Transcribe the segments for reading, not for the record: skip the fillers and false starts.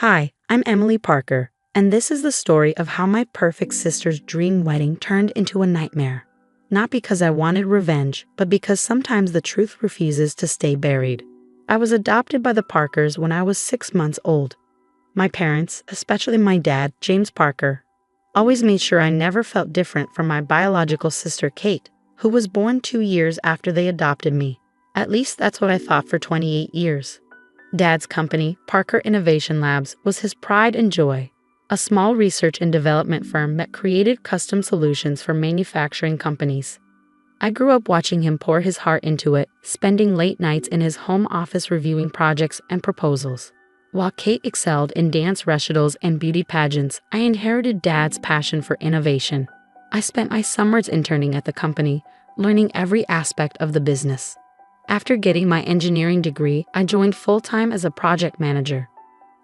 Hi, I'm Emily Parker, and this is the story of how my perfect sister's dream wedding turned into a nightmare. Not because I wanted revenge, but because sometimes the truth refuses to stay buried. I was adopted by the Parkers when I was 6 months old. My parents, especially my dad, James Parker, always made sure I never felt different from my biological sister Kate, who was born 2 years after they adopted me. At least that's what I thought for 28 years. Dad's company, Parker Innovation Labs, was his pride and joy, a small research and development firm that created custom solutions for manufacturing companies. I grew up watching him pour his heart into it, spending late nights in his home office reviewing projects and proposals. While Kate excelled in dance recitals and beauty pageants, I inherited Dad's passion for innovation. I spent my summers interning at the company, learning every aspect of the business. After getting my engineering degree, I joined full-time as a project manager.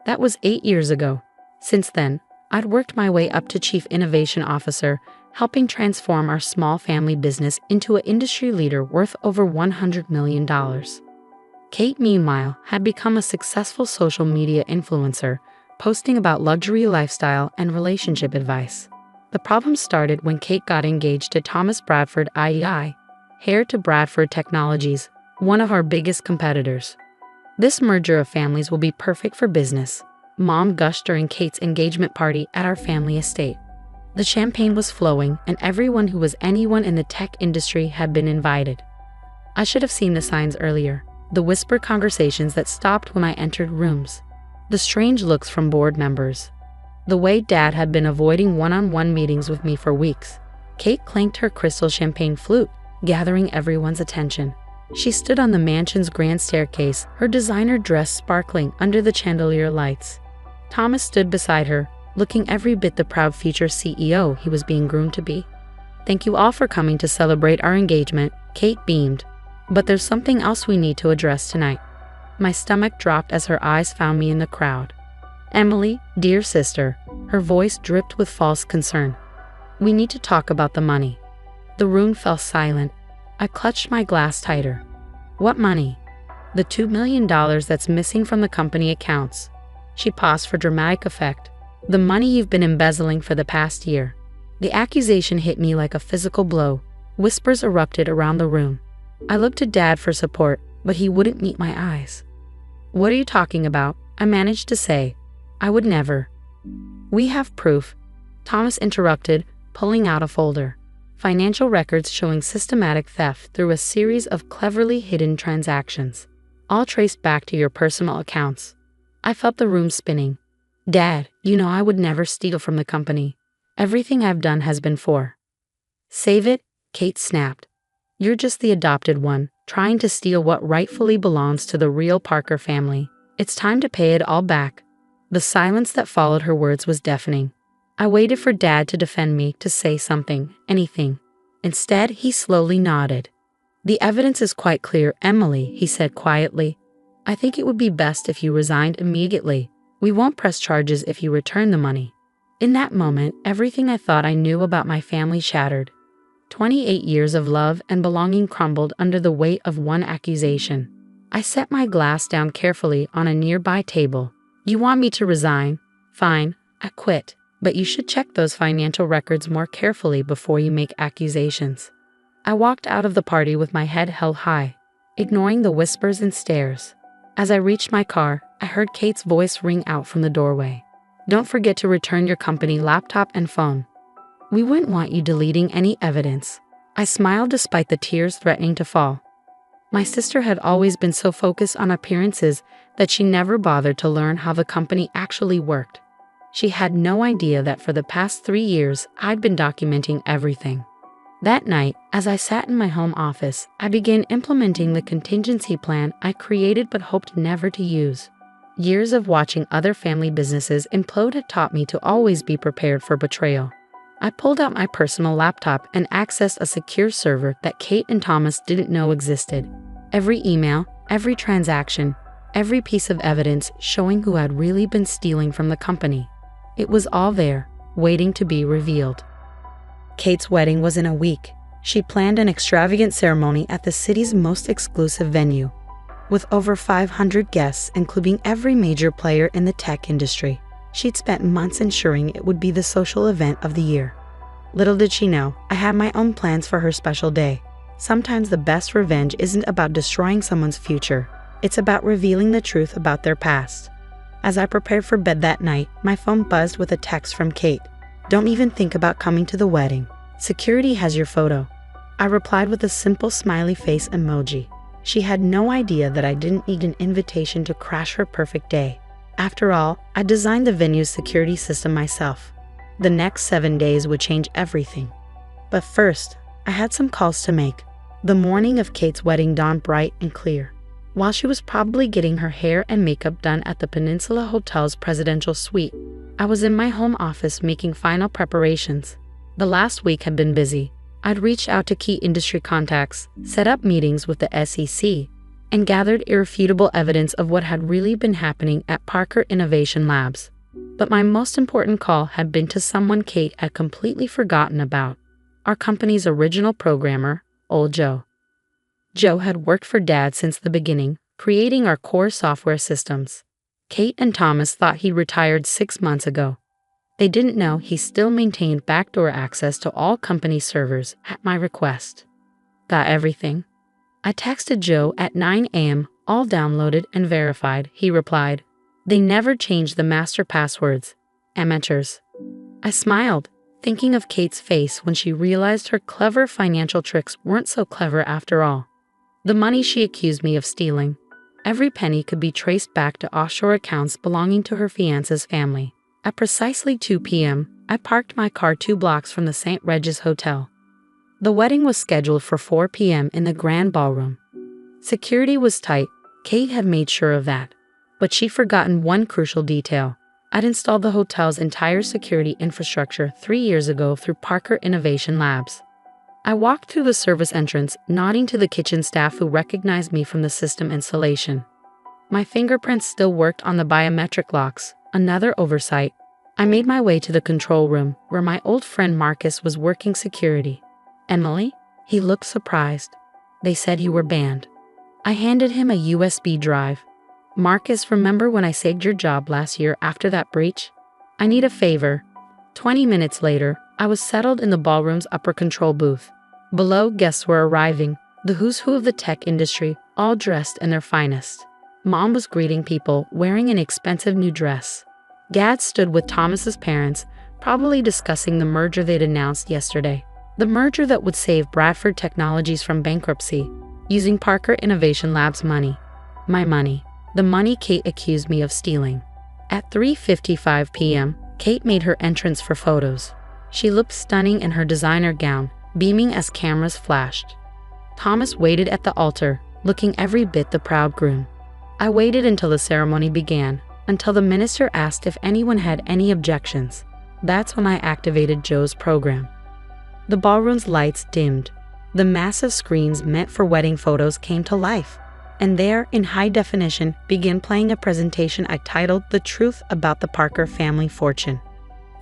That was 8 years ago. Since then, I'd worked my way up to Chief Innovation Officer, helping transform our small family business into an industry leader worth over $100 million. Kate, meanwhile, had become a successful social media influencer, posting about luxury lifestyle and relationship advice. The problem started when Kate got engaged to Thomas Bradford IEI, heir to Bradford Technologies, one of our biggest competitors. This merger of families will be perfect for business, Mom gushed during Kate's engagement party at our family estate. The champagne was flowing, and everyone who was anyone in the tech industry had been invited. I should have seen the signs earlier, the whispered conversations that stopped when I entered rooms, the strange looks from board members, the way Dad had been avoiding one-on-one meetings with me for weeks. Kate clanked her crystal champagne flute, gathering everyone's attention. She stood on the mansion's grand staircase, her designer dress sparkling under the chandelier lights. Thomas stood beside her, looking every bit the proud future CEO he was being groomed to be. "Thank you all for coming to celebrate our engagement," Kate beamed. "But there's something else we need to address tonight." My stomach dropped as her eyes found me in the crowd. "Emily, dear sister," her voice dripped with false concern. "We need to talk about the money." The room fell silent. I clutched my glass tighter. "What money?" "The $2 million that's missing from the company accounts." She paused for dramatic effect. "The money you've been embezzling for the past year." The accusation hit me like a physical blow. Whispers erupted around the room. I looked to Dad for support, but he wouldn't meet my eyes. "What are you talking about?" I managed to say. "I would never." "We have proof," Thomas interrupted, pulling out a folder. Financial records showing systematic theft through a series of cleverly hidden transactions, all traced back to your personal accounts. I felt the room spinning. "Dad, you know I would never steal from the company. Everything I've done has been for." "Save it," Kate snapped. "You're just the adopted one, trying to steal what rightfully belongs to the real Parker family. It's time to pay it all back." The silence that followed her words was deafening. I waited for Dad to defend me, to say something, anything. Instead, he slowly nodded. "The evidence is quite clear, Emily," he said quietly. "I think it would be best if you resigned immediately. We won't press charges if you return the money." In that moment, everything I thought I knew about my family shattered. 28 years of love and belonging crumbled under the weight of one accusation. I set my glass down carefully on a nearby table. "You want me to resign? Fine, I quit. But you should check those financial records more carefully before you make accusations." I walked out of the party with my head held high, ignoring the whispers and stares. As I reached my car, I heard Kate's voice ring out from the doorway. "Don't forget to return your company laptop and phone. We wouldn't want you deleting any evidence." I smiled despite the tears threatening to fall. My sister had always been so focused on appearances that she never bothered to learn how the company actually worked. She had no idea that for the past 3 years, I'd been documenting everything. That night, as I sat in my home office, I began implementing the contingency plan I created but hoped never to use. Years of watching other family businesses implode had taught me to always be prepared for betrayal. I pulled out my personal laptop and accessed a secure server that Kate and Thomas didn't know existed. Every email, every transaction, every piece of evidence showing who had really been stealing from the company. It was all there, waiting to be revealed. Kate's wedding was in a week. She planned an extravagant ceremony at the city's most exclusive venue. With over 500 guests, including every major player in the tech industry, she'd spent months ensuring it would be the social event of the year. Little did she know, I had my own plans for her special day. Sometimes the best revenge isn't about destroying someone's future. It's about revealing the truth about their past. As I prepared for bed that night, my phone buzzed with a text from Kate. "Don't even think about coming to the wedding. Security has your photo." I replied with a simple smiley face emoji. She had no idea that I didn't need an invitation to crash her perfect day. After all, I designed the venue's security system myself. The next 7 days would change everything. But first, I had some calls to make. The morning of Kate's wedding dawned bright and clear. While she was probably getting her hair and makeup done at the Peninsula Hotel's presidential suite, I was in my home office making final preparations. The last week had been busy. I'd reached out to key industry contacts, set up meetings with the SEC, and gathered irrefutable evidence of what had really been happening at Parker Innovation Labs. But my most important call had been to someone Kate had completely forgotten about: our company's original programmer, old Joe. Joe had worked for Dad since the beginning, creating our core software systems. Kate and Thomas thought he retired 6 months ago. They didn't know he still maintained backdoor access to all company servers at my request. "Got everything?" I texted Joe at 9 a.m., all downloaded and verified. He replied, "They never changed the master passwords. Amateurs." I smiled, thinking of Kate's face when she realized her clever financial tricks weren't so clever after all. The money she accused me of stealing, every penny could be traced back to offshore accounts belonging to her fiance's family. At precisely 2 p.m., I parked my car 2 blocks from the St. Regis Hotel. The wedding was scheduled for 4 p.m. in the Grand Ballroom. Security was tight. Kate had made sure of that. But she'd forgotten one crucial detail. I'd installed the hotel's entire security infrastructure 3 years ago through Parker Innovation Labs. I walked through the service entrance, nodding to the kitchen staff who recognized me from the system installation. My fingerprints still worked on the biometric locks, another oversight. I made my way to the control room, where my old friend Marcus was working security. "Emily?" He looked surprised. "They said you were banned." I handed him a USB drive. "Marcus, remember when I saved your job last year after that breach? I need a favor." 20 minutes later, I was settled in the ballroom's upper control booth. Below, guests were arriving, the who's who of the tech industry, all dressed in their finest. Mom was greeting people, wearing an expensive new dress. Dad stood with Thomas's parents, probably discussing the merger they'd announced yesterday. The merger that would save Bradford Technologies from bankruptcy, using Parker Innovation Labs' money. My money. The money Kate accused me of stealing. At 3:55 p.m., Kate made her entrance for photos. She looked stunning in her designer gown, beaming as cameras flashed. Thomas waited at the altar, looking every bit the proud groom. I waited until the ceremony began, until the minister asked if anyone had any objections. That's when I activated Joe's program. The ballroom's lights dimmed. The massive screens meant for wedding photos came to life. And there, in high definition, began playing a presentation I titled "The Truth About the Parker Family Fortune."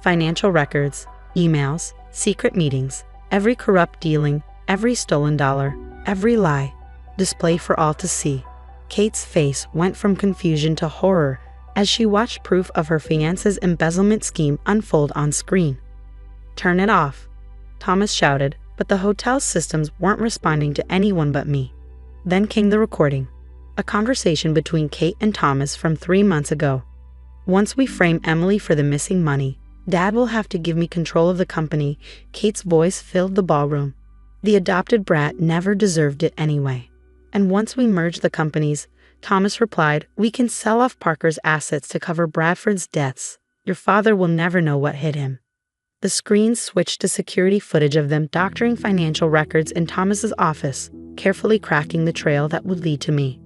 Financial records, emails, secret meetings, every corrupt dealing, every stolen dollar, every lie, displayed for all to see. Kate's face went from confusion to horror as she watched proof of her fiance's embezzlement scheme unfold on screen. "Turn it off," Thomas shouted, but the hotel's systems weren't responding to anyone but me. Then came the recording, a conversation between Kate and Thomas from 3 months ago. "Once we frame Emily for the missing money, Dad will have to give me control of the company." Kate's voice filled the ballroom. "The adopted brat never deserved it anyway. And once we merge the companies," Thomas replied, "we can sell off Parker's assets to cover Bradford's debts. Your father will never know what hit him." The screens switched to security footage of them doctoring financial records in Thomas's office, carefully cracking the trail that would lead to me.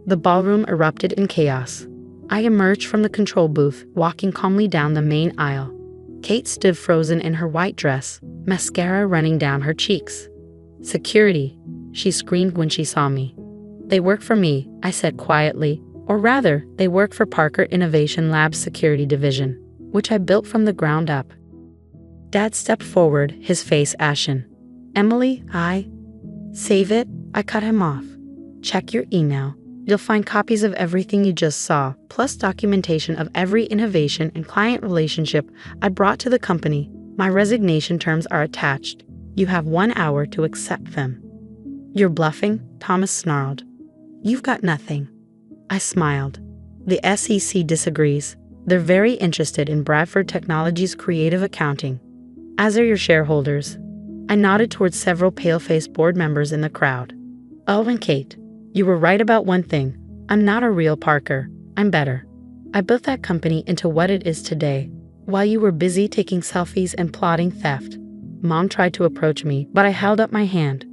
The ballroom erupted in chaos. I emerged from the control booth, walking calmly down the main aisle. Kate stood frozen in her white dress, mascara running down her cheeks. "Security," she screamed when she saw me. "They work for me," I said quietly. "Or rather, they work for Parker Innovation Labs' security division, which I built from the ground up." Dad stepped forward, his face ashen. "Emily, Save it," I cut him off. "Check your email. You'll find copies of everything you just saw, plus documentation of every innovation and client relationship I brought to the company. My resignation terms are attached. You have 1 hour to accept them." "You're bluffing," Thomas snarled. "You've got nothing." I smiled. "The SEC disagrees. They're very interested in Bradford Technologies' creative accounting, as are your shareholders." I nodded towards several pale-faced board members in the crowd. "Oh, and Kate, you were right about one thing. I'm not a real Parker. I'm better. I built that company into what it is today, while you were busy taking selfies and plotting theft." Mom tried to approach me, but I held up my hand.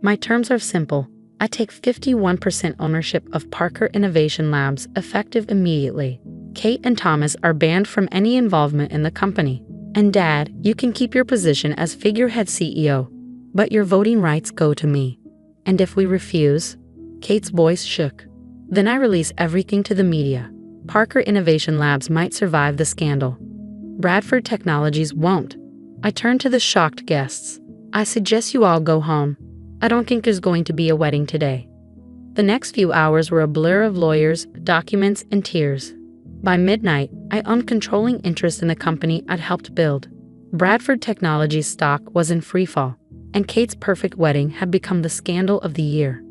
"My terms are simple. I take 51% ownership of Parker Innovation Labs, effective immediately. Kate and Thomas are banned from any involvement in the company. And Dad, you can keep your position as figurehead CEO, but your voting rights go to me. And if we refuse?" Kate's voice shook. "Then I release everything to the media. Parker Innovation Labs might survive the scandal. Bradford Technologies won't." I turned to the shocked guests. "I suggest you all go home. I don't think there's going to be a wedding today." The next few hours were a blur of lawyers, documents, and tears. By midnight, I owned controlling interest in the company I'd helped build. Bradford Technologies stock was in freefall, and Kate's perfect wedding had become the scandal of the year.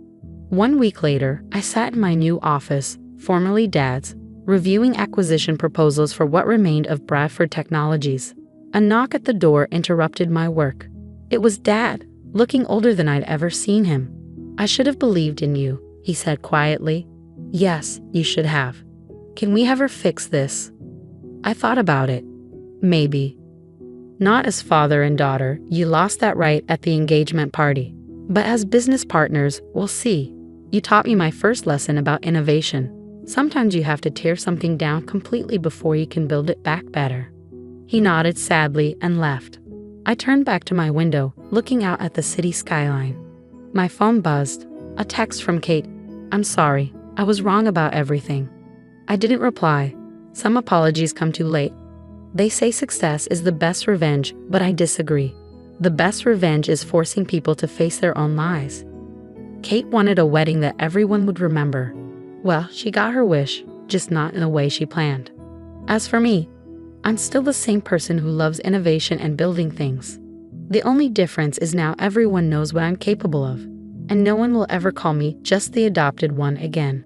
1 week later, I sat in my new office, formerly Dad's, reviewing acquisition proposals for what remained of Bradford Technologies. A knock at the door interrupted my work. It was Dad, looking older than I'd ever seen him. "I should have believed in you," he said quietly. "Yes, you should have. Can we ever fix this?" I thought about it. Maybe. Not as father and daughter, you lost that right at the engagement party. But as business partners, we'll see. You taught me my first lesson about innovation. Sometimes you have to tear something down completely before you can build it back better. He nodded sadly and left. I turned back to my window, looking out at the city skyline. My phone buzzed. A text from Kate. "I'm sorry. I was wrong about everything." I didn't reply. Some apologies come too late. They say success is the best revenge, but I disagree. The best revenge is forcing people to face their own lies. Kate wanted a wedding that everyone would remember. Well, she got her wish, just not in the way she planned. As for me, I'm still the same person who loves innovation and building things. The only difference is now everyone knows what I'm capable of, and no one will ever call me just the adopted one again.